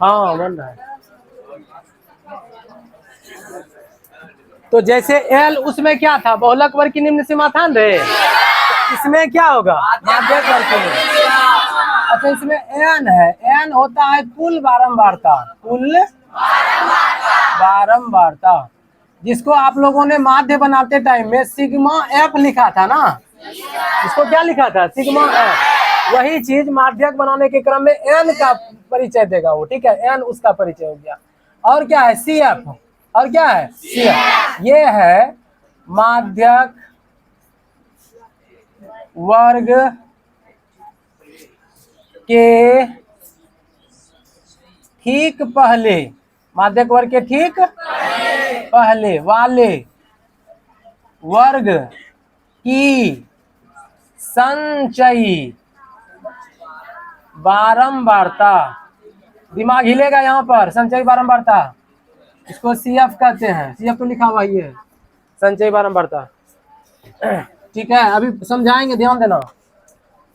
हाँ बन रहा है। तो जैसे एल उसमें क्या था, बहुलक वर्ग की निम्न सीमा था रे, तो इसमें क्या होगा, माध्यक वर्ग की निम्न। अच्छा इसमें एन है, एन होता है कुल बारंबारता, कुल बारंबारता, जिसको आप लोगों ने माध्य बनाते टाइम में सिग्मा एफ लिखा था ना, इसको क्या लिखा था, सिग्मा एफ। वही चीज माध्यक बनाने के क्रम में एन का परिचय देगा वो, ठीक है, एन उसका परिचय हो गया। और क्या है, सी एफ, और क्या है, सी एफ। ये है माध्यक वर्ग के ठीक पहले, माध्यक वर्ग के ठीक पहले वाले वर्ग की संचयी बारंबारता, दिमाग हिलेगा यहाँ पर, संचयी बारंबारता, इसको सीएफ कहते हैं, सीएफ तो लिखा हुआ ही है, संचयी बारंबारता, ठीक है, अभी समझाएंगे, ध्यान देना।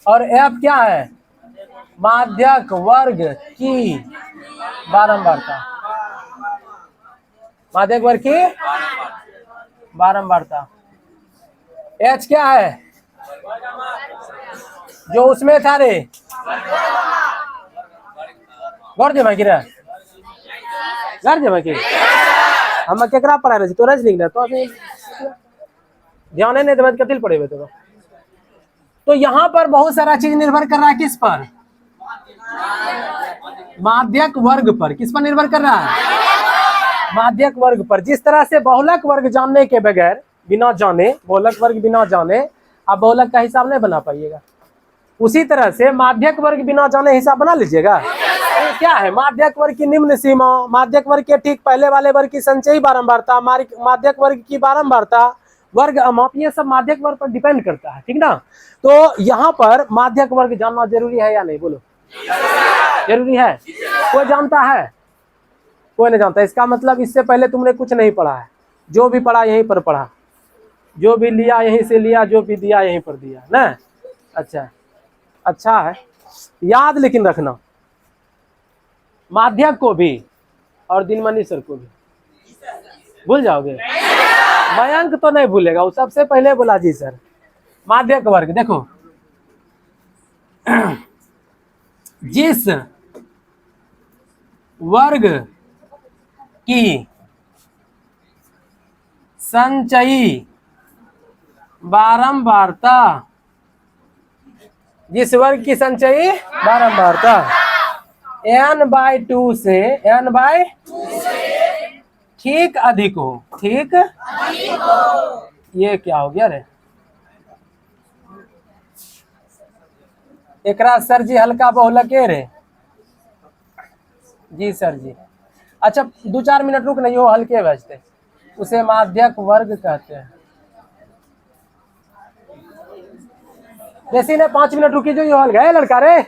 और एफ क्या है, माध्यक वर्ग की बारंबारता, माध्यक वर्ग की बारंबारता। एच क्या है, जो उसमें था रे, गौर जे भाई गिरा, गौर जे भाई की हम केकरा पढ़ा रहे, तो रज लिख दे, तो ध्यान नहीं देवे कथी पढ़े हुए तो यहाँ पर बहुत सारा चीज निर्भर कर रहा है, किस पर, माध्यक वर्ग पर। किस पर निर्भर कर रहा है, माध्यक वर्ग पर। जिस तरह से बहुलक वर्ग जानने के बगैर, बिना जाने, बहुलक वर्ग बिना जाने आप बहुलक का हिसाब नहीं बना पाइएगा, उसी तरह से माध्यक वर्ग बिना जाने हिसाब बना लीजिएगा। तो क्या है, माध्यक वर्ग की निम्न सीमा, माध्यक वर्ग के ठीक पहले वाले वर्ग की संचयी बारंबारता, माध्यक वर्ग की बारंबारता, वर्ग अमाप, ये सब माध्यक वर्ग पर डिपेंड करता है, ठीक ना। तो यहाँ पर माध्यक वर्ग जानना जरूरी है या नहीं, बोलो जरूरी है। कोई जानता है, कोई नहीं जानता, इसका मतलब इससे पहले तुमने कुछ नहीं पढ़ा है, जो भी पढ़ा यहीं पर पढ़ा, जो भी लिया यहीं से लिया, जो भी दिया यहीं पर दिया ना। अच्छा अच्छा है, याद लेकिन रखना, माध्यक को भी और दिनमणि सर को भी भूल जाओगे, मयंक तो नहीं भूलेगा, वो सबसे पहले बोला जी सर। माध्यक वर्ग देखो, जिस वर्ग की संचयी बारंबारता, जिस वर्ग की संचयी बारंबारता n/2 से ठीक अधिक हो, ठीक ये क्या हो गया रे, एकरा सर जी हल्का बहुलके रे, जी सर जी। अच्छा 2-4 मिनट रुक नहीं, हो हल्के बजते, उसे माध्यक वर्ग कहते हैं। जैसे ने 5 मिनट रुकी जो, ये हल गए लड़का रे,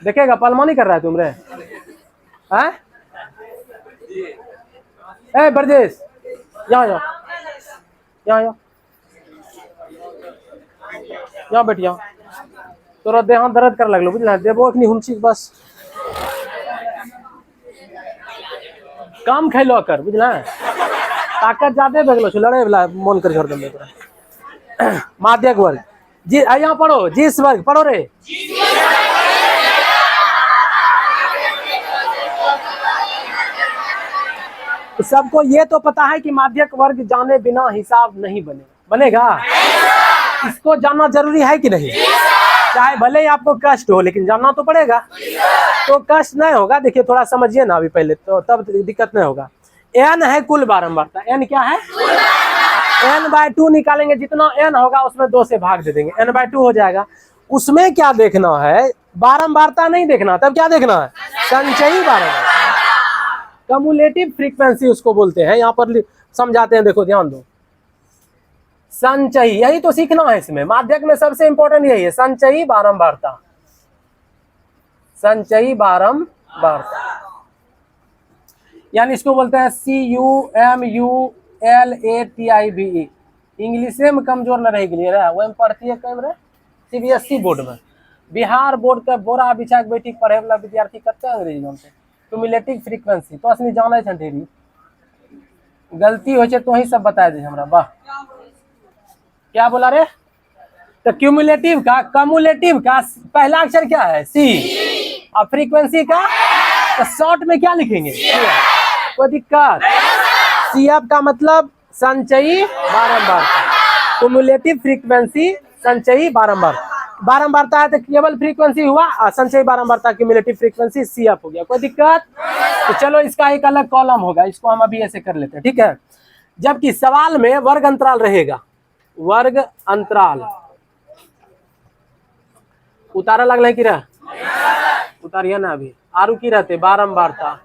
देखेगा पलमानी कर रहा है तुम रे, हैं? ए ब्रजेश यहाँ जाओ, यहाँ यहाँ बैठ जाओ, तोरा देह दर्द कर लगलो बुझल, देबो अखनी हुंची बस कम खैलो कर, बुझल, ताकत ज्यादा भगलो छ, लड़े वाला मन कर छोड़ दे तोरा। माध्यक वर्ग जी, यहाँ पढ़ो, जिस वर्ग पढ़ो रे, तो सबको ये तो पता है कि माध्यक वर्ग जाने बिना हिसाब नहीं बनेगा, इसको जानना जरूरी है कि नहीं, चाहे भले ही आपको कष्ट हो, लेकिन जानना तो पड़ेगा। तो कष्ट नहीं होगा, देखिए थोड़ा समझिए ना अभी पहले, तो तब दिक्कत नहीं होगा। n है कुल बारंबारता, n क्या है, n/2 निकालेंगे, जितना n होगा उसमें 2 से भाग दे देंगे, n/2 हो जाएगा। उसमें क्या देखना है, बारंबारता नहीं देखना, तब क्या देखना है, संचयी बारंबारता, कम्युलेटिव फ्रीक्वेंसी उसको बोलते हैं, यहाँ पर समझाते हैं, देखो ध्यान दो, संचयी, यही तो सीखना है इसमें, माध्यक में सबसे इंपॉर्टेंट यही है, संचयी बारंबारता, संचयी बारंबारता, यानी इसको बोलते हैं CUMULATIVE। इंग्लिश में कमजोर न रहेगी, वही पढ़ती है कम रे, CBSE बोर्ड में, बिहार बोर्ड के बोरा बिछा के बैठी पढ़े वाला विद्यार्थी कते अंग्रेजी जानते क्यूमुलेटिव फ्रीक्वेंसी तो असली जाने छ ढेरी गलती हो तो ही सब बता दे हमरा। वाह क्या बोला रे? तो क्यूमुलेटिव का कम्युलेटिव का पहला अक्षर क्या है? सी। और फ्रीक्वेंसी का तो शॉर्ट में क्या लिखेंगे? कोई दिक्कत? सीएफ का मतलब संचयी बारंबारता, क्यूमुलेटिव फ्रीक्वेंसी संचयी बारंबारता है तो केवल फ्रीक्वेंसी हुआ और संचयी बारंबारता क्यूमुलेटिव फ्रीक्वेंसी सीएफ हो गया। कोई दिक्कत? तो चलो इसका एक अलग कॉलम होगा, इसको हम अभी ऐसे कर लेते हैं, ठीक है। जबकि सवाल में वर्ग अंतराल रहेगा, वर्ग अंतराल उतारा लगल है कि रह उतारिए ना अभी आरु की रहते बारंबारता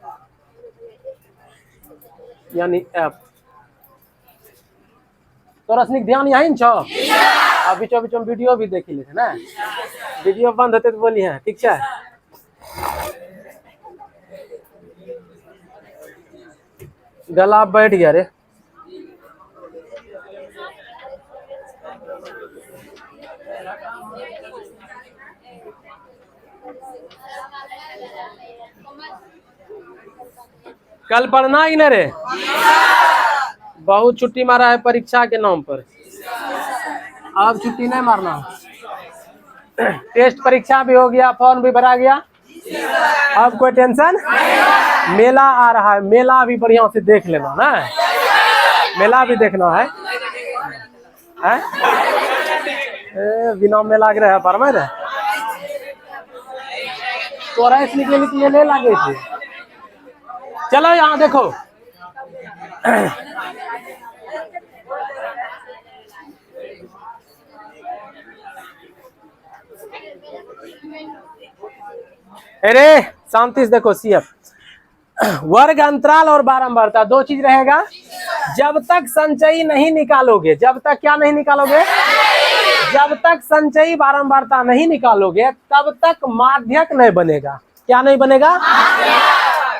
यानी एफ। तो रसनिक ध्यान यही न छो। अब बीचो बीचो वीडियो भी देख लेते ना, वीडियो बंद होते तो बोली है, ठीक है। गला बैठ गया रे। कल पढ़ना ही न रे, बहुत छुट्टी मारा है परीक्षा के नाम पर, अब छुट्टी नहीं मारना। टेस्ट परीक्षा भी हो गया, फॉर्म भी भरा गया, अब कोई टेंशन। मेला आ रहा है, मेला भी बढ़िया से देख लेना ना, मेला भी देखना है, बिना मेला के रहे पर मैं तोरा इसलिए ले लगे थे। चलो यहाँ देखो, अरे शांति से देखो। सीएफ वर्ग अंतराल और बारंबारता दो चीज रहेगा। जब तक संचयी नहीं निकालोगे, जब तक क्या नहीं निकालोगे, जब तक संचयी बारंबारता नहीं निकालोगे तब तक माध्यक नहीं बनेगा। क्या नहीं बनेगा?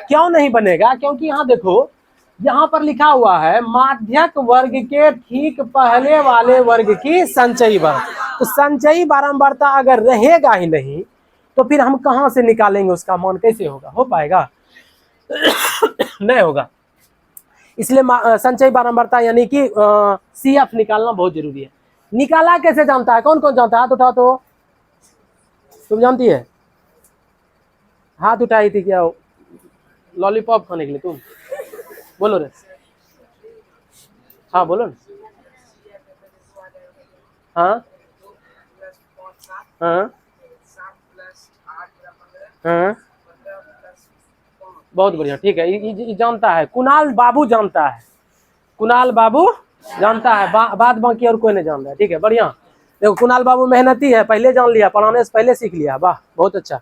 क्यों नहीं बनेगा? क्योंकि यहाँ देखो, यहाँ पर लिखा हुआ है माध्यक वर्ग के ठीक पहले वाले वर्ग की संचयी वर्ग। तो संचयी बारंबारता अगर रहेगा ही नहीं तो फिर हम कहाँ से निकालेंगे उसका मान? कैसे होगा? हो पाएगा? नहीं होगा। इसलिए संचयी बारंबारता यानी कि सीएफ निकालना बहुत जरूरी है। निकाला कैसे जानता है? कौन कौन जानता है? हाथ उठा तो तुम जानती है? हाथ उठाई थी क्या लॉलीपॉप खाने के लिए? तुम बोलो रे, हाँ बोलो ना। हाँ हाँ हाँ, बहुत बढ़िया, ठीक है। ये जानता है, कुणाल बाबू जानता है, कुणाल बाबू जानता है, बात बाकी और कोई नहीं जानता है, ठीक है। बढ़िया, देखो कुणाल बाबू मेहनती है, पहले जान लिया, पढ़ाने से पहले सीख लिया, वाह बहुत अच्छा।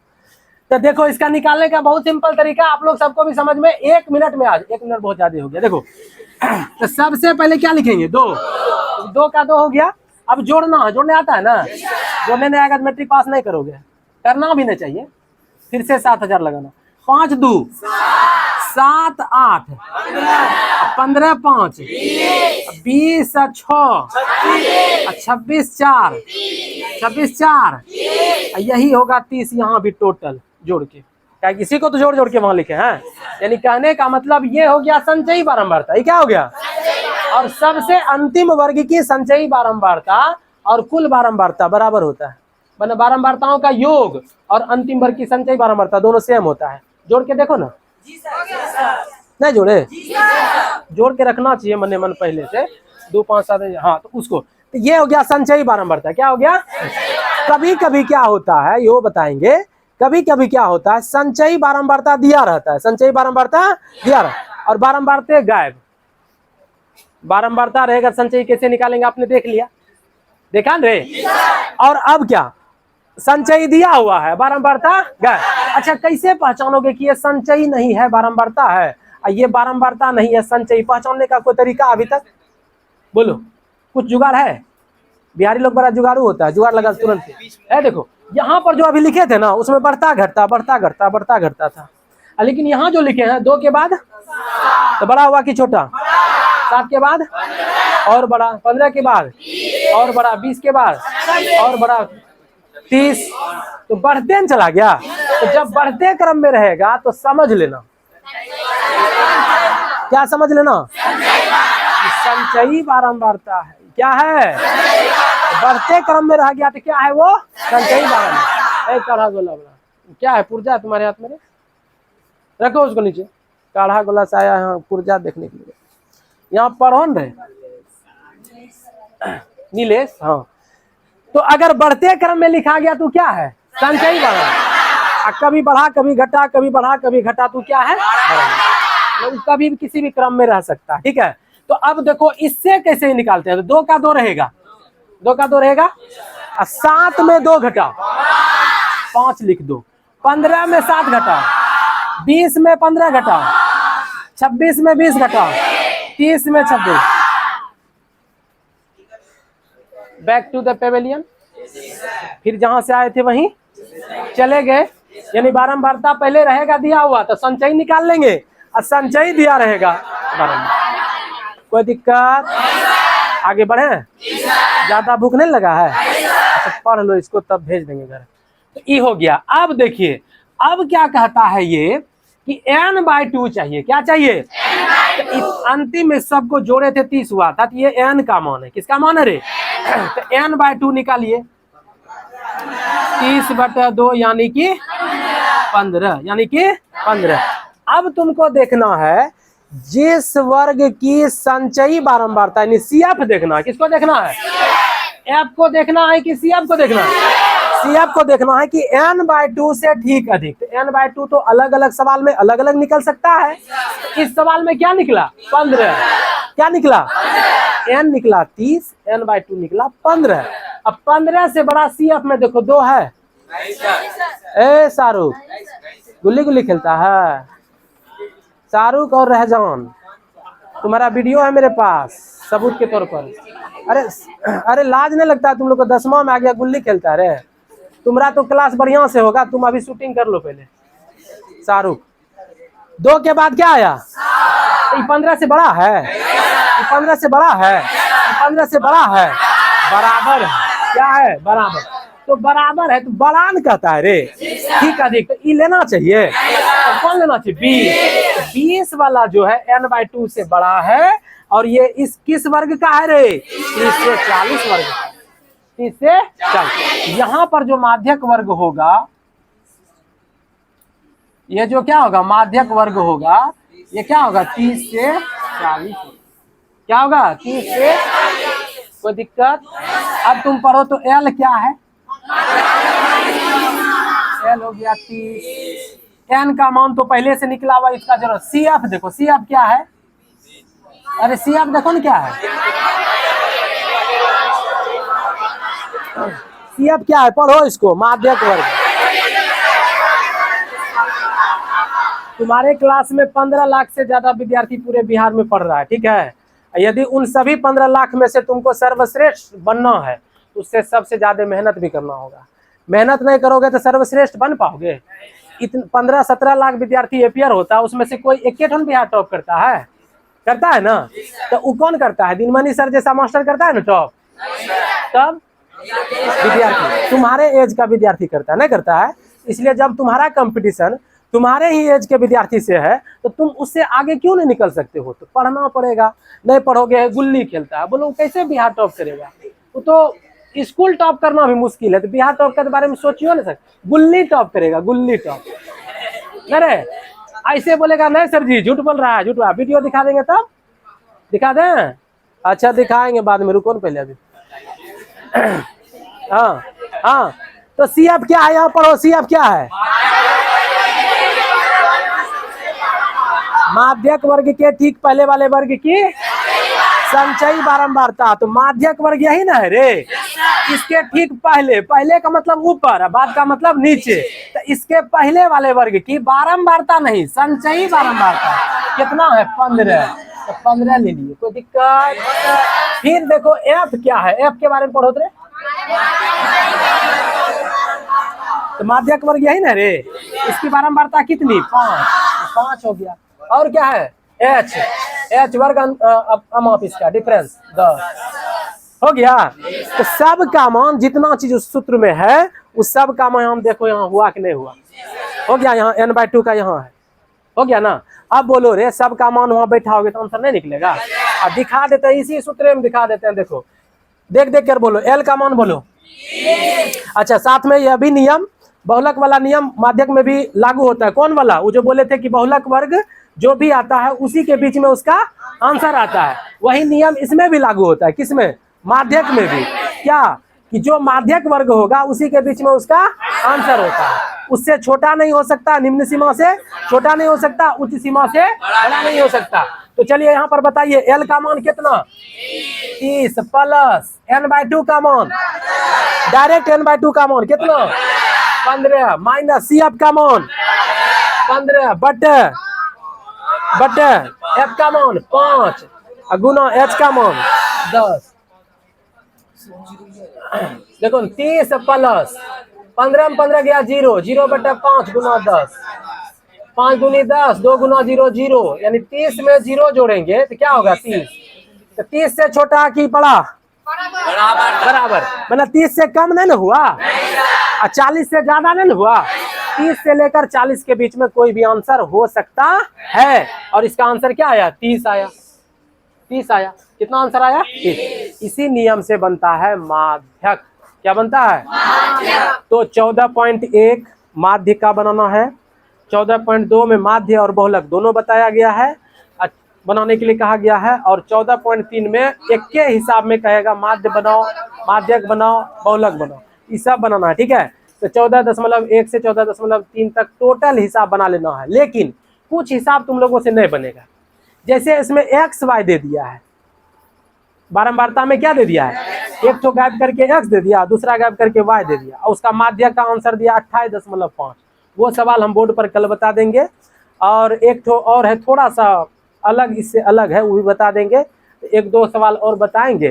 तो देखो इसका निकालने का बहुत सिंपल तरीका आप लोग सबको भी समझ में 1 मिनट में आज 1 मिनट बहुत ज्यादा हो गया। देखो तो सबसे पहले क्या लिखेंगे? 2 2 का 2 हो गया। अब जोड़ना है, जोड़ने आता है ना? जोड़ने नहीं आएगा तो मैट्रिक पास नहीं करोगे, करना भी नहीं चाहिए। फिर से 7000 लगाना, 5 2 7 8 15 5 20 6 26 4 26 4 यही होगा 30 यहाँ भी टोटल जोड़ के। क्या किसी को तो जोड़ जोड़ के वहां लिखे हैं, यानी कहने का मतलब ये हो गया संचयी बारंबारता। ये क्या हो गया? और सबसे अंतिम वर्ग की संचयी बारंबारता और कुल बारंबारता बराबर होता है, मतलब बारंबारताओं का योग और अंतिम वर्ग की संचयी बारंबारता दोनों सेम होता है। जोड़ के देखो ना। नहीं जोड़े? जोड़ के रखना चाहिए मन मन पहले से। 2 5 7, हाँ तो उसको, तो ये हो गया संचयी बारंबारता। क्या हो गया? कभी कभी क्या होता है यो बताएंगे, कभी कभी क्या होता है संचयी बारंबारता दिया रहता है, संचयी बारंबारता दिया रहता और बारंबारता गायब। बारंबारता रहेगा, संचयी कैसे निकालेंगे आपने देख लिया, देखा रे। और अब क्या, संचयी दिया हुआ है, बारंबारता गायब। अच्छा कैसे पहचानोगे कि ये संचयी नहीं है बारंबारता है, ये बारंबारता नहीं है संचयी? पहचानने का कोई तरीका अभी तक बोलो, कुछ जुगाड़ है? बिहारी लोग बड़ा जुगाड़ू होता है, जुगाड़ लगा तुरंत है। देखो यहाँ पर जो अभी लिखे थे ना उसमें बढ़ता घटता बढ़ता घटता बढ़ता घटता था, लेकिन यहाँ जो लिखे हैं 2 के बाद तो बड़ा हुआ कि छोटा, 7 के बाद और बड़ा, 15 के बाद और बड़ा, 20 के बाद और बड़ा, 30, तो बढ़ते चला गया। तो जब बढ़ते क्रम में रहेगा तो समझ लेना, क्या समझ लेना, संचयी बारंबारता है। क्या है? बढ़ते क्रम में रह गया तो क्या है वो? संचयी बारंबारता। एक काढ़ा गोला बना, क्या है? पुर्जा है तुम्हारे हाथ में, रखो उसको नीचे। काढ़ा गोला से आया यहाँ पुर्जा देखने के लिए। यहाँ पढ़ोन रहे नीलेश। हाँ, तो अगर बढ़ते क्रम में लिखा गया तो क्या है? संचयी बारंबारता। कभी बढ़ा कभी घटा, कभी बढ़ा कभी घटा, तो क्या है? कभी भी किसी भी क्रम में रह सकता है। ठीक है, तो अब देखो इससे कैसे निकालते हैं। तो 2 का 2 रहेगा, 2 का 2 रहेगा, 7 में 2 घटा 5 लिख दो, 15 में 7 घटा, 20 में 15 घटा, 26 में 20 घटा, 30 में 26। Back to the pavilion. फिर जहां से आए थे वहीं चले गए, यानी बारंबारता पहले रहेगा दिया हुआ तो संचयी निकाल लेंगे, और संचयी दिया रहेगा बारंबार। कोई दिक्कत? आगे बढ़े? ज्यादा भूख नहीं लगा है? अच्छा पढ़ लो इसको, तब भेज देंगे घर। तो ये हो गया। अब देखिए, अब क्या कहता है ये कि n/2 चाहिए। क्या चाहिए? तो अंतिम में सबको जोड़े थे 30 हुआ था, तो ये n का मान है। किसका मान है रे? तो n/2 निकालिए, 30/2 यानी कि 15, यानी कि 15। अब तुमको देखना है जिस वर्ग की संचयी बारंबारता, यानी CF देखना है। किसको देखना है? F को देखना है कि CF को देखना है? CF को देखना है कि n/2 से ठीक अधिक। तो n/2 तो अलग अलग सवाल में अलग अलग निकल सकता है। इस सवाल में क्या निकला? 15। क्या निकला? n निकला 30, n/2 निकला 15। अब 15 से बड़ा CF में देखो 2 है। ए शाहरुख गुल्ली गुल्ली खेलता है, शाहरुख और रहजान, तुम्हारा वीडियो है मेरे पास सबूत के तौर पर। अरे लाज नहीं लगता तुम लोग को? 10वां में आ गया गुल्ली खेलता है। तुम्हारा तो क्लास बढ़िया से होगा, तुम अभी शूटिंग कर लो पहले। शाहरुख 2 के बाद क्या आया? 15 से बड़ा है, 15 से बड़ा है, 15 से बड़ा है, बराबर है। क्या है? बराबर। तो बराबर है तो बरान कहता है रे, ठीक अधिक। तो ई लेना चाहिए। तो कौन लेना चाहिए? 20। 20 वाला जो है n/2 से बड़ा है, और ये इस किस वर्ग का है रे? 30 से 40 वर्ग का। 30 से 40। यहाँ पर जो माध्यक वर्ग होगा, ये जो क्या होगा? माध्यक वर्ग होगा, ये क्या होगा? 30 से 40। क्या होगा? 30 से। कोई दिक्कत? अब तुम पढ़ो तो L क्या है? L हो गया 30। n का मान तो पहले से निकला हुआ, इसका जरूरत। CF देखो, CF क्या है? अरे CF देखो ना क्या है? CF क्या है? पढ़ो इसको, माध्यक वर्ग। तुम्हारे क्लास में 15 लाख से ज्यादा विद्यार्थी पूरे बिहार में पढ़ रहा है। ठीक है, यदि उन सभी 15 लाख में से तुमको सर्वश्रेष्ठ बनना है तो उससे सबसे ज्यादा मेहनत भी करना होगा। मेहनत नहीं करोगे तो सर्वश्रेष्ठ बन पाओगे? 15-17 लाख विद्यार्थी एपियर होता है, उसमें से कोई 1 बिहार टॉप करता है? करता है ना? तो वो कौन करता है? दिनमणि सर जैसा मास्टर करता है ना टॉप? तब विद्यार्थी, तुम्हारे एज का विद्यार्थी करता है, नहीं करता है? इसलिए जब तुम्हारा कंपटीशन तुम्हारे ही एज के विद्यार्थी से है तो तुम उससे आगे क्यों नहीं निकल सकते हो? तो पढ़ना पड़ेगा। नहीं पढ़ोगे, गुल्ली खेलता है, बोलो कैसे बिहार टॉप करेगा? वो तो स्कूल टॉप करना भी मुश्किल है, तो बिहार टॉप के बारे में सोचियो ना सर। गुल्ली टॉप करेगा, गुल्ली टॉप। अरे ऐसे बोलेगा नहीं सर जी झूठ बोल रहा है, झूठ। वीडियो दिखा देंगे तब? दिखा दें? अच्छा दिखाएंगे बाद में, रुको ना पहले अभी। हाँ हाँ, तो CF क्या है? यहाँ पढ़ो, CF क्या है? माध्यक वर्ग के ठीक पहले वाले वर्ग की संचयी बारंबारता। तो माध्यक वर्ग यही ना है रे? इसके ठीक पहले, पहले का मतलब ऊपर, बाद का मतलब नीचे। तो इसके पहले वाले वर्ग की बारंबारता नहीं, संचयी बारंबारता कितना है? 15। तो 15 ले लिए, कोई दिक्कत? फिर देखो F क्या है? F के बारे में पढ़ो रे। तो माध्यक वर्ग यही ना रे? इसकी बारंबारता कितनी? 5 हो गया। और क्या है? H वर्ग अमाप, इसका डिफरेंस 10 हो गया। तो सब का मान जितना चीज उस सूत्र में है उस सब का मान देखो यहाँ हुआ कि नहीं हुआ, हो गया। यहाँ n/2 का यहाँ है, हो गया ना। अब बोलो रे सब का मान वहां बैठा होगे तो आंसर नहीं निकलेगा। अब दिखा देते हैं, इसी सूत्र में दिखा देते हैं, देखो देख देख कर बोलो। L का मान बोलो। अच्छा, साथ में यह भी नियम, बहुलक वाला नियम माध्यक में भी लागू होता है। कौन वाला? वो जो बोले थे कि बहुलक वर्ग जो भी आता है उसी के बीच में उसका आंसर आता है, वही नियम इसमें भी लागू होता है। किसमें? माध्यक में भी। क्या? कि जो माध्यक वर्ग होगा उसी के बीच में उसका आंसर होता है, उससे छोटा नहीं हो सकता, निम्न सीमा से छोटा नहीं हो सकता, उच्च सीमा से बड़ा नहीं हो सकता। तो चलिए यहाँ पर बताइए L का मान कितना? 30 प्लस n/2 का मान, डायरेक्ट n/2 का मान कितना? 15 माइनस CF का मान 15 बटे F का मान 5 गुना H का मान 10। देखो 30 प्लस 15 में 15 गया 0, 0 बटे 5 गुना 10, 5 दूनी 10, 2 गुना 0 0, यानी 30 में 0 जोड़ेंगे तो क्या होगा? 30। तो 30 से छोटा कि बड़ा? बराबर। मतलब 30 से कम नहीं ना हुआ और 40 से ज्यादा नहीं ना हुआ। 30 से लेकर 40 के बीच में कोई भी आंसर हो सकता है, और इसका आंसर क्या आया? 30 आया। 30 आया। कितना आंसर आया? 30। इसी नियम से बनता है माध्यक। क्या बनता है? माध्यक। तो 14.1 माध्य का बनाना है, 14.2 में माध्य और बहुलक दोनों बताया गया है, बनाने के लिए कहा गया है, और 14.3 में एक के हिसाब में कहेगा माध्य बनाओ, माध्यक बनाओ, बहुलक बनाओ, ये सब बनाना है। ठीक है, तो 14.1 से 14.3 तक टोटल हिसाब बना लेना है। लेकिन कुछ हिसाब तुम लोगों से नहीं बनेगा। जैसे इसमें x y दे दिया है, बारंबारता में क्या दे दिया है? एक तो गायब करके x दे दिया, दूसरा गायब करके y दे दिया, और उसका माध्यक का आंसर दिया 28.5। वो सवाल हम बोर्ड पर कल बता देंगे। और एक तो और है थोड़ा सा अलग, इससे अलग है, वो भी बता देंगे। एक दो सवाल और बताएंगे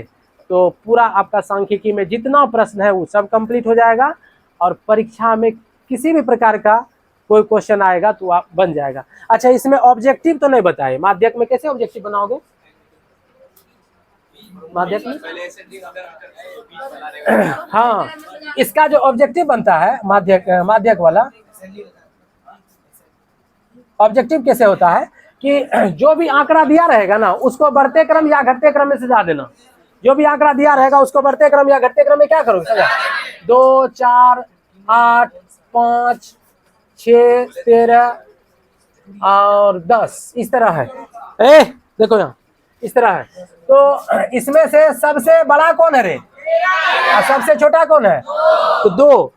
तो पूरा आपका सांख्यिकी में जितना प्रश्न है वो सब कंप्लीट हो जाएगा, और परीक्षा में किसी भी प्रकार का कोई क्वेश्चन आएगा तो आप बन जाएगा। अच्छा, इसमें ऑब्जेक्टिव तो नहीं बताए, माध्यक में कैसे ऑब्जेक्टिव बनाओगे? माध्यक में हाँ, इसका जो ऑब्जेक्टिव बनता है माध्यक वाला ऑब्जेक्टिव कैसे होता है कि जो भी आंकड़ा दिया रहेगा ना उसको बढ़ते क्रम या घटते क्रम में सजा देना। जो भी आंकड़ा दिया रहेगा उसको बढ़ते क्रम या घटते क्रम में क्या करोगे? सजा। 2 4 8 5 6 13 और 10 इस तरह है। देखो यहाँ इस तरह है। तो इसमें से सबसे बड़ा कौन है रे? और सबसे छोटा कौन है? तो 2।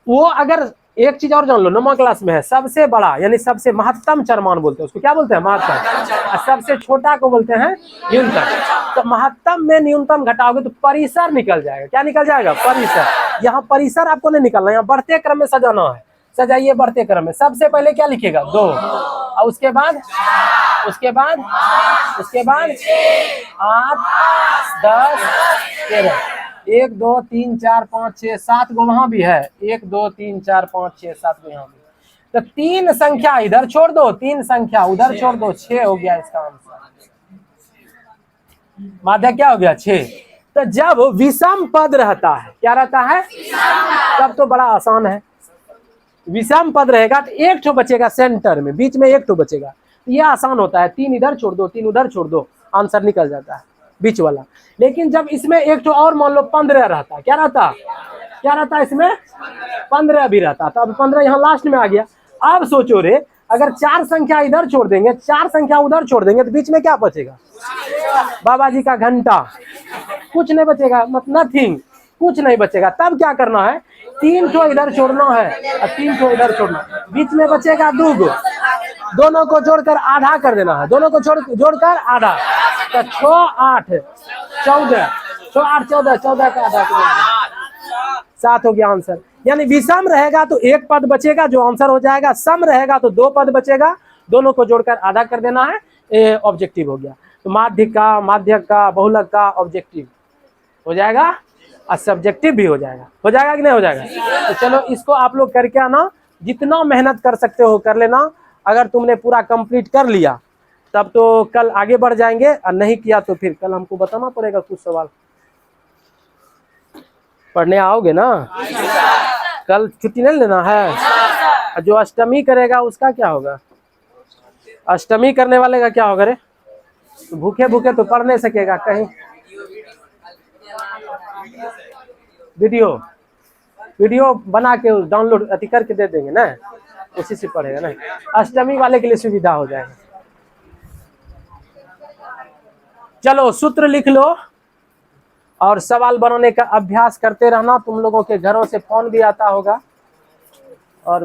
वो अगर एक चीज और जान लो, 9वीं क्लास में है, सबसे बड़ा यानी सबसे महत्तम चरमान बोलते हैं, उसको क्या बोलते हैं? महत्तम। और सबसे छोटा को बोलते हैं न्यूनतम। तो महत्तम में न्यूनतम घटाओगे तो परिसर निकल जाएगा। क्या निकल जाएगा? परिसर। यहाँ परिसर आपको नहीं निकलना, यहाँ बढ़ते क्रम में सजाना है। सजाइए बढ़ते क्रम में। सबसे पहले क्या लिखेगा? 2, और उसके बाद 8 10 13 1 2 3 4 5 6 7 गो वहां भी है। 1 2 3 4 5 6 7 गो यहाँ भी। तो 3 संख्या इधर छोड़ दो, 3 संख्या उधर छोड़ दो, 6 हो गया इसका आंसर। माध्यक क्या हो गया? 6। तो जब विषम पद रहता है, क्या रहता है? तब तो बड़ा आसान है। विषम पद रहेगा तो एक ठो बचेगा सेंटर में, बीच में एक ठो बचेगा, तो ये आसान होता है। 3 इधर छोड़ दो, 3 उधर छोड़ दो, आंसर निकल जाता है बीच वाला। लेकिन जब इसमें एक ठो और मान लो 15 रहता, क्या रहता? क्या रहता है इसमें? 15 भी रहता। तो अब 15 यहाँ लास्ट में आ गया। अब सोचो रे, अगर 4 संख्या इधर छोड़ देंगे, 4 संख्या उधर छोड़ देंगे, तो बीच में क्या बचेगा? बाबा जी का घंटा। कुछ नहीं बचेगा, मतलब नथिंग, कुछ नहीं बचेगा। तब क्या करना है? 3 ठो इधर छोड़ना है और 3 ठो इधर छोड़ना, बीच में बचेगा 2 गो। दोनों को जोड़कर आधा कर देना है, दोनों को जोड़कर आधा। तो 6 8 14, 6 8 14, 14 का आधा 7 हो गया आंसर। यानी विषम रहेगा तो एक पद बचेगा जो आंसर हो जाएगा, सम रहेगा तो 2 पद बचेगा, दोनों को जोड़कर आधा कर देना है, ये ऑब्जेक्टिव हो गया। तो माध्यक का, माध्यक का, बहुलक का ऑब्जेक्टिव हो जाएगा और सब्जेक्टिव भी हो जाएगा। हो जाएगा कि नहीं हो जाएगा? तो चलो इसको आप लोग करके आना, जितना मेहनत कर सकते हो कर लेना। अगर तुमने पूरा कंप्लीट कर लिया तब तो कल आगे बढ़ जाएंगे, और नहीं किया तो फिर कल हमको बताना पड़ेगा कुछ सवाल। पढ़ने आओगे ना? कल छुट्टी नहीं लेना है। जो अष्टमी करेगा उसका क्या होगा? अष्टमी करने वाले का क्या होगा रे? भूखे भूखे तो पढ़ नहीं सकेगा कहीं। वीडियो बना के डाउनलोड अति करके दे देंगे ना, उसी से पढ़ेगा ना। अष्टमी वाले के लिए सुविधा हो जाएगा। चलो सूत्र लिख लो और सवाल बनाने का अभ्यास करते रहना। तुम लोगों के घरों से फोन भी आता होगा और